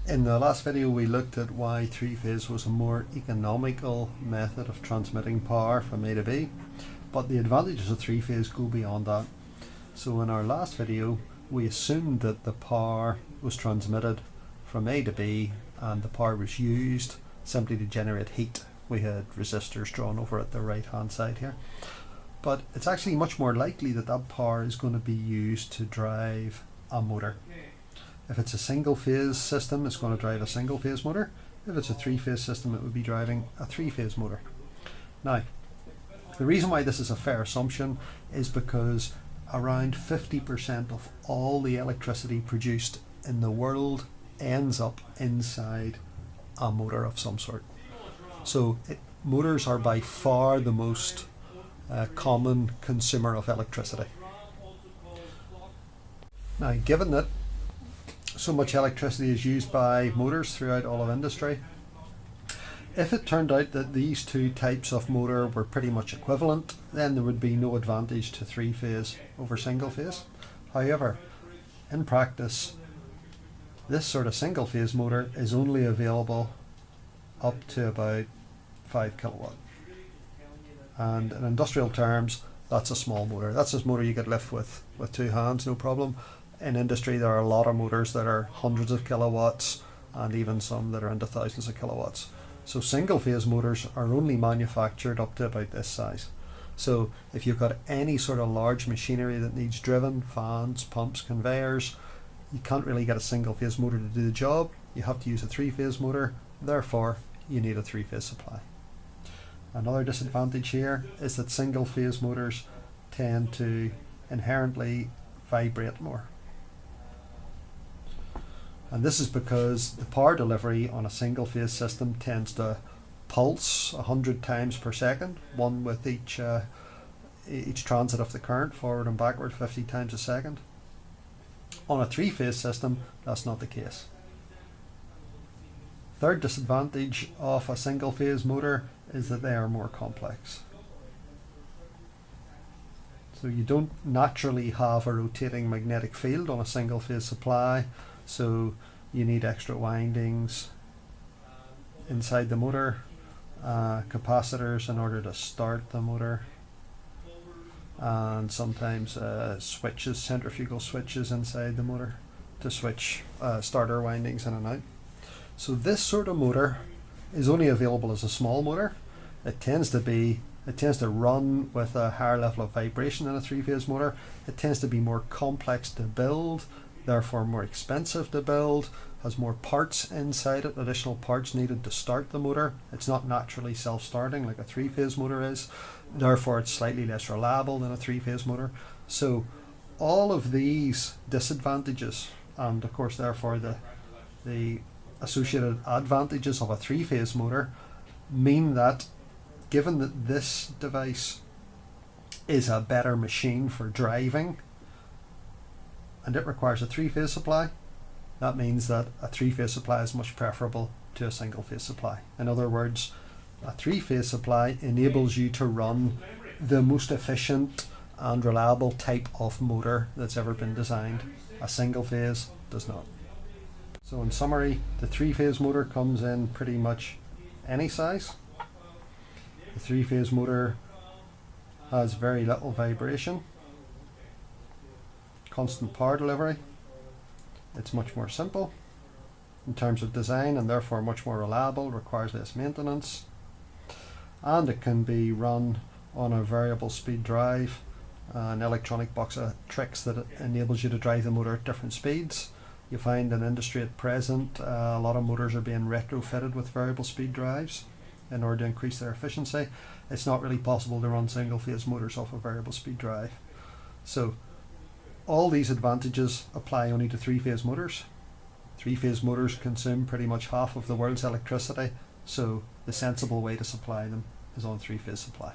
In the last video we looked at why three-phase was a more economical method of transmitting power from A to B, but the advantages of three-phase go beyond that. So in our last video we assumed that the power was transmitted from A to B and the power was used simply to generate heat. We had resistors drawn over at the right hand side here. But it's actually much more likely that that power is going to be used to drive a motor. If it's a single phase system, it's going to drive a single phase motor. If it's a three-phase system, it would be driving a three-phase motor. Now, the reason why this is a fair assumption is because around 50% of all the electricity produced in the world ends up inside a motor of some sort. So motors are by far the most common consumer of electricity. Now, given that so much electricity is used by motors throughout all of industry, if it turned out that these two types of motor were pretty much equivalent, then there would be no advantage to three-phase over single-phase. However, in practice, this sort of single-phase motor is only available up to about 5 kilowatt. And in industrial terms, that's a small motor. That's a motor you could lift with two hands, no problem. In industry, there are a lot of motors that are hundreds of kilowatts and even some that are into thousands of kilowatts. So single-phase motors are only manufactured up to about this size. So if you've got any sort of large machinery that needs driven, fans, pumps, conveyors, you can't really get a single-phase motor to do the job. You have to use a three-phase motor, therefore you need a three-phase supply. Another disadvantage here is that single-phase motors tend to inherently vibrate more. And this is because the power delivery on a single-phase system tends to pulse 100 times per second, one with each transit of the current, forward and backward 50 times a second. On a three-phase system, that's not the case. Third disadvantage of a single-phase motor is that they are more complex. So you don't naturally have a rotating magnetic field on a single-phase supply, so you need extra windings inside the motor, capacitors in order to start the motor, and sometimes switches, centrifugal switches inside the motor to switch starter windings in and out. So this sort of motor is only available as a small motor. It tends to run with a higher level of vibration than a three-phase motor. It tends to be more complex to build, therefore more expensive to build, has more parts inside it, additional parts needed to start the motor. It's not naturally self-starting like a three-phase motor is, therefore it's slightly less reliable than a three-phase motor. So all of these disadvantages, and of course therefore the associated advantages of a three-phase motor, mean that given that this device is a better machine for driving and it requires a three-phase supply, that means that a three-phase supply is much preferable to a single-phase supply. In other words, a three-phase supply enables you to run the most efficient and reliable type of motor that's ever been designed. A single-phase does not. So in summary, the three-phase motor comes in pretty much any size. The three-phase motor has very little vibration, constant power delivery. It's much more simple in terms of design and therefore much more reliable, requires less maintenance, and it can be run on a variable speed drive, an electronic box of tricks that enables you to drive the motor at different speeds. You find in industry at present a lot of motors are being retrofitted with variable speed drives in order to increase their efficiency. It's not really possible to run single-phase motors off a variable speed drive. So all these advantages apply only to three-phase motors. Three-phase motors consume pretty much half of the world's electricity, so the sensible way to supply them is on three-phase supply.